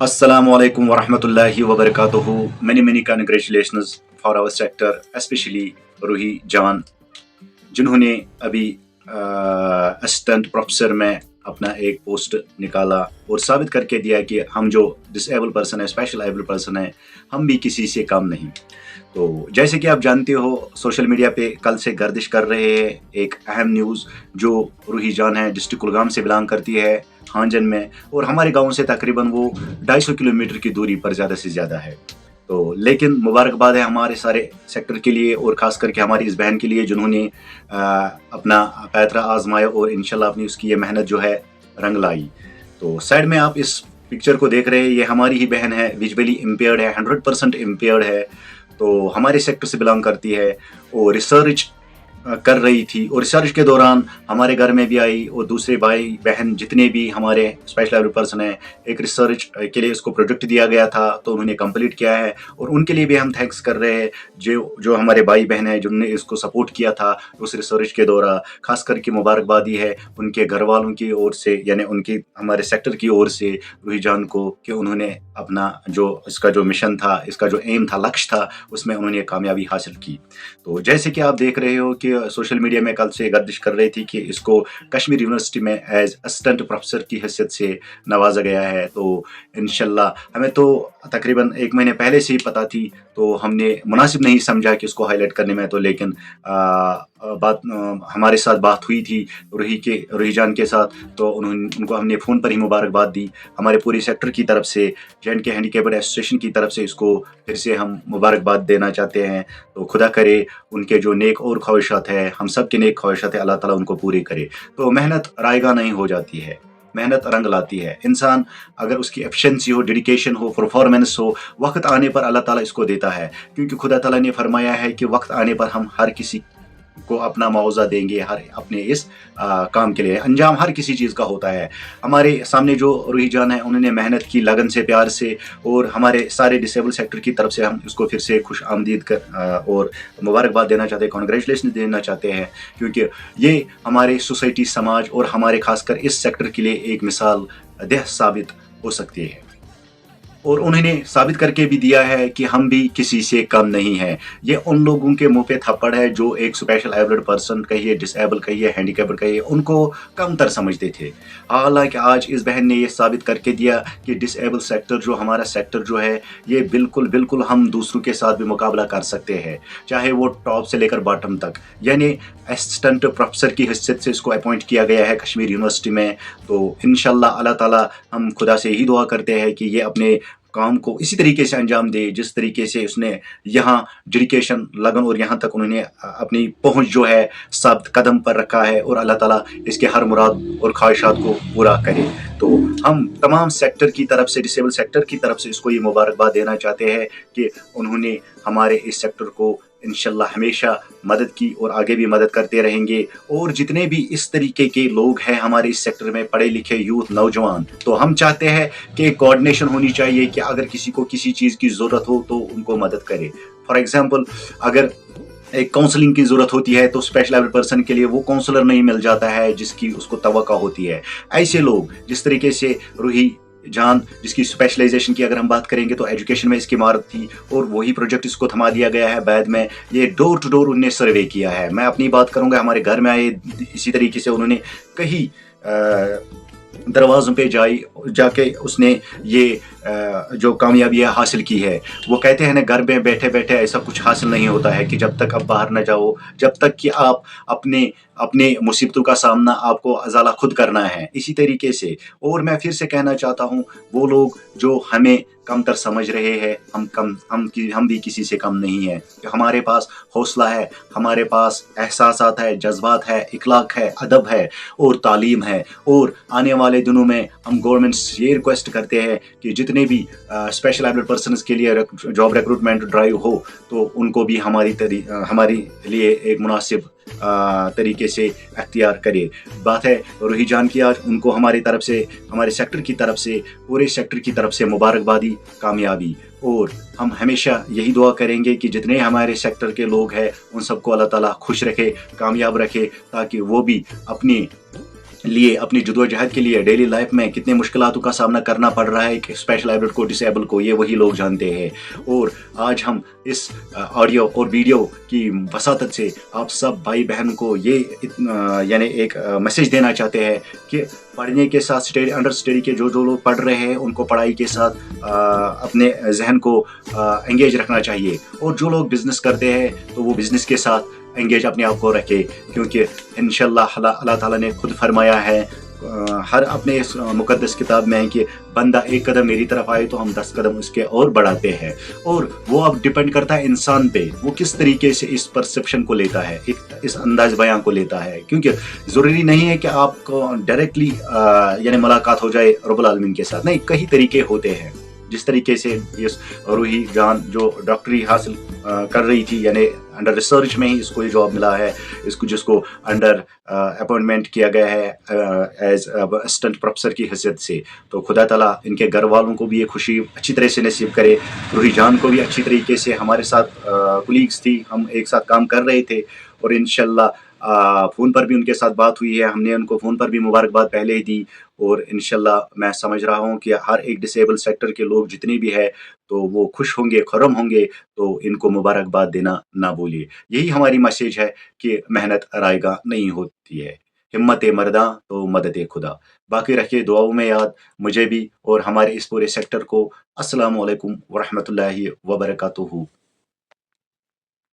Assalamu alaikum wa rahmatullahi wa barakatuhu. Many congratulations for our sector, especially Ruhi जान, जिन्होंने अभी assistant professor में अपना एक पोस्ट निकाला और साबित करके दिया कि हम जो डिसेबल पर्सन है, स्पेशल एबल पर्सन है, हम भी किसी से कम नहीं। तो जैसे कि आप जानते हो, सोशल मीडिया पे कल से गर्दिश कर रहे हैं एक अहम न्यूज़, जो रूही जान है, डिस्ट्रिक्ट कुलगाम से बिलोंग करती है, हांजन में, और हमारे गांव से तकरीबन वो 250 किलोमीटर की दूरी पर ज़्यादा से ज़्यादा है। तो लेकिन मुबारकबाद है हमारे सारे सेक्टर के लिए, और ख़ास करके हमारी इस बहन के लिए जिन्होंने अपना पैतरा आजमाया और इंशाल्लाह अपनी उसकी ये मेहनत जो है रंग लाई। तो साइड में आप इस पिक्चर को देख रहे हैं, ये हमारी ही बहन है, विजुअली इम्पेयर्ड है, 100% इम्पेयर्ड है। तो हमारे सेक्टर से बिलोंग करती है और रिसर्च कर रही थी, और रिसर्च के दौरान हमारे घर में भी आई, और दूसरे भाई बहन जितने भी हमारे स्पेशल एबल पर्सन हैं, एक रिसर्च के लिए उसको प्रोजेक्ट दिया गया था तो उन्होंने कंप्लीट किया है, और उनके लिए भी हम थैंक्स कर रहे हैं जो हमारे भाई बहन हैं जिन्होंने इसको सपोर्ट किया था उस रिसर्च के दौरान। खास करके मुबारकबादी है उनके घर वालों की ओर से, यानी उनकी हमारे सेक्टर की ओर से रूही जान को, कि उन्होंने अपना जो इसका जो मिशन था, इसका जो एम था, लक्ष्य था, उसमें उन्होंने कामयाबी हासिल की। तो जैसे कि आप देख रहे हो कि सोशल मीडिया में कल से गर्दिश कर रही थी कि इसको कश्मीर यूनिवर्सिटी में एज असिस्टेंट प्रोफेसर की हैसियत से नवाजा गया है। तो इंशाल्लाह हमें तो तकरीबन 1 महीने पहले से ही पता थी, तो हमने मुनासिब नहीं समझा कि इसको हाईलाइट करने में। तो लेकिन हमारे साथ बात हुई थी रूही जान के साथ, तो उनको हमने फ़ोन पर ही मुबारकबाद दी। हमारे पूरी सेक्टर की तरफ से, J&K हैंडीकैप्ड एसोसिएशन की तरफ से इसको फिर से हम मुबारकबाद देना चाहते हैं। तो खुदा करे उनके जो नेक और ख्वाहिशात है, हम सब के नेक ख्वाहिशात है, अल्लाह ताला उनको पूरी करे। तो मेहनत रायगा नहीं हो जाती है, मेहनत रंग लाती है। इंसान अगर उसकी एफिशिएंसी हो, डेडिकेशन हो, परफॉर्मेंस हो, वक्त आने पर अल्लाह ताला इसको देता है, क्योंकि खुदा ताला ने फरमाया है कि वक्त आने पर हम हर किसी को अपना मुआवजा देंगे, हर अपने इस काम के लिए। अंजाम हर किसी चीज़ का होता है। हमारे सामने जो रूही जान है, उन्होंने मेहनत की लगन से, प्यार से, और हमारे सारे डिसेबल सेक्टर की तरफ से हम इसको फिर से खुश आमदीद कर और मुबारकबाद देना चाहते हैं, कॉन्ग्रेचुलेशन देना चाहते हैं, क्योंकि ये हमारे सोसाइटी, समाज और हमारे खासकर इस सेक्टर के लिए एक मिसाल देह साबित हो सकती है। और उन्होंने साबित करके भी दिया है कि हम भी किसी से कम नहीं हैं। ये उन लोगों के मुंह पे थप्पड़ है जो एक स्पेशल एबल्ड पर्सन कहिए, डिसेबल कहिए, हैंडीकैप्ड कहिए, उनको कमतर समझते थे। हालांकि आज इस बहन ने ये साबित करके दिया कि डिसेबल सेक्टर, जो हमारा सेक्टर जो है, ये बिल्कुल हम दूसरों के साथ भी मुकाबला कर सकते हैं, चाहे वो टॉप से लेकर बॉटम तक। यानी असिस्टेंट प्रोफेसर की हैसियत से इसको अपॉइंट किया गया है कश्मीर यूनिवर्सिटी में। तो इंशाल्लाह अल्लाह ताला, हम खुदा से यही दुआ करते हैं कि ये अपने काम को इसी तरीके से अंजाम दे जिस तरीके से उसने यहाँ डेडिकेशन, लगन और यहाँ तक उन्होंने अपनी पहुँच जो है साबित कदम पर रखा है, और अल्लाह ताला इसके हर मुराद और ख्वाहिशात को पूरा करे। तो हम तमाम सेक्टर की तरफ से, डिसेबल सेक्टर की तरफ से इसको ये मुबारकबाद देना चाहते हैं कि उन्होंने हमारे इस सेक्टर को इंशाल्लाह हमेशा मदद की और आगे भी मदद करते रहेंगे। और जितने भी इस तरीके के लोग हैं हमारे इस सेक्टर में, पढ़े लिखे यूथ, नौजवान, तो हम चाहते हैं कि कोऑर्डिनेशन होनी चाहिए कि अगर किसी को किसी चीज़ की ज़रूरत हो तो उनको मदद करे। फॉर एग्जांपल, अगर एक काउंसलिंग की ज़रूरत होती है तो स्पेशल एबल पर्सन के लिए वो काउंसलर नहीं मिल जाता है जिसकी उसको तवक्का होती है। ऐसे लोग, जिस तरीके से रूही जान, जिसकी स्पेशलाइजेशन की अगर हम बात करेंगे तो एजुकेशन में इसकी महारत थी, और वही प्रोजेक्ट इसको थमा दिया गया है। बाद में ये डोर टू डोर उन्होंने सर्वे किया है। मैं अपनी बात करूंगा, हमारे घर में आए, इसी तरीके से उन्होंने कहीं दरवाज़ों पे जाके उसने ये जो कामयाबी हासिल की है। वो कहते हैं ना, घर में बैठे बैठे ऐसा कुछ हासिल नहीं होता है कि जब तक आप बाहर न जाओ, जब तक कि आप अपने मुसीबतों का सामना आपको अज़ाला खुद करना है। इसी तरीके से, और मैं फिर से कहना चाहता हूँ, वो लोग जो हमें कमतर समझ रहे हैं, हम भी किसी से कम नहीं हैं। हमारे पास हौसला है, हमारे पास एहसासात है, जज्बात है, इखलाक है, अदब है और तालीम है। और आने वाले दिनों में हम गवर्नमेंट से ये रिक्वेस्ट करते हैं कि जितने भी स्पेशल एबल्ड पर्सन्स के लिए जॉब रिक्रूटमेंट ड्राइव हो, तो उनको भी हमारी लिए एक मुनासिब तरीके से अख्तियार करे। बात है रूही जान की, आज उनको हमारी तरफ से, हमारे सेक्टर की तरफ से, पूरे सेक्टर की तरफ से मुबारकबादी, कामयाबी। और हम हमेशा यही दुआ करेंगे कि जितने हमारे सेक्टर के लोग हैं उन सबको अल्लाह ताला खुश रखे, कामयाब रखे, ताकि वो भी अपनी लिए अपनी जदोजहद के लिए डेली लाइफ में कितने मुश्किलातों का सामना करना पड़ रहा है एक स्पेशल एबल्ड को, डिसेबल को, ये वही लोग जानते हैं। और आज हम इस ऑडियो और वीडियो की वसातत से आप सब भाई बहन को ये यानी एक मैसेज देना चाहते हैं कि पढ़ने के साथ अंडर स्टडी के जो लोग पढ़ रहे हैं उनको पढ़ाई के साथ अपने जहन को एंगेज रखना चाहिए, और जो लोग बिज़नेस करते हैं तो वो बिज़नेस के साथ एंगेज अपने आप को रखे, क्योंकि इंशाल्लाह अल्लाह ताला ने खुद फरमाया है हर अपने इस मुकद्दस किताब में है कि बंदा एक कदम मेरी तरफ आए तो हम 10 कदम उसके और बढ़ाते हैं। और वो अब डिपेंड करता है इंसान पे, वो किस तरीके से इस परसेप्शन को लेता है, इस अंदाज बयां को लेता है, क्योंकि ज़रूरी नहीं है कि आपको डायरेक्टली यानी मुलाकात हो जाए रब्बुल आलमीन के साथ, नहीं, कई तरीके होते हैं। जिस तरीके से ये रूही जान जो डॉक्टरी हासिल कर रही थी, यानी अंडर रिसर्च में ही इसको ये जॉब मिला है, जिसको अंडर अपॉइंटमेंट किया गया है एज असिस्टेंट प्रोफेसर की हैसियत से। तो खुदा ताला इनके घर वालों को भी ये खुशी अच्छी तरह से नसीब करे। रूही जान को भी अच्छी तरीके से, हमारे साथ कुलीग्स थी, हम एक साथ काम कर रहे थे, और इंशाल्लाह फ़ोन पर भी उनके साथ बात हुई है, हमने उनको फ़ोन पर भी मुबारकबाद पहले ही दी। और इंशाल्लाह मैं समझ रहा हूँ कि हर एक डिसेबल सेक्टर के लोग जितने भी है तो वो खुश होंगे, खुर्रम होंगे, तो इनको मुबारकबाद देना ना भूलिए। यही हमारी मैसेज है कि मेहनत रायगा नहीं होती है, हिम्मत मर्दा तो मदद खुदा। बाकी रखिए दुआओं में याद मुझे भी और हमारे इस पूरे सेक्टर को। अस्सलामु अलैकुम वरहमतुल्लाहि वबरकातुहू।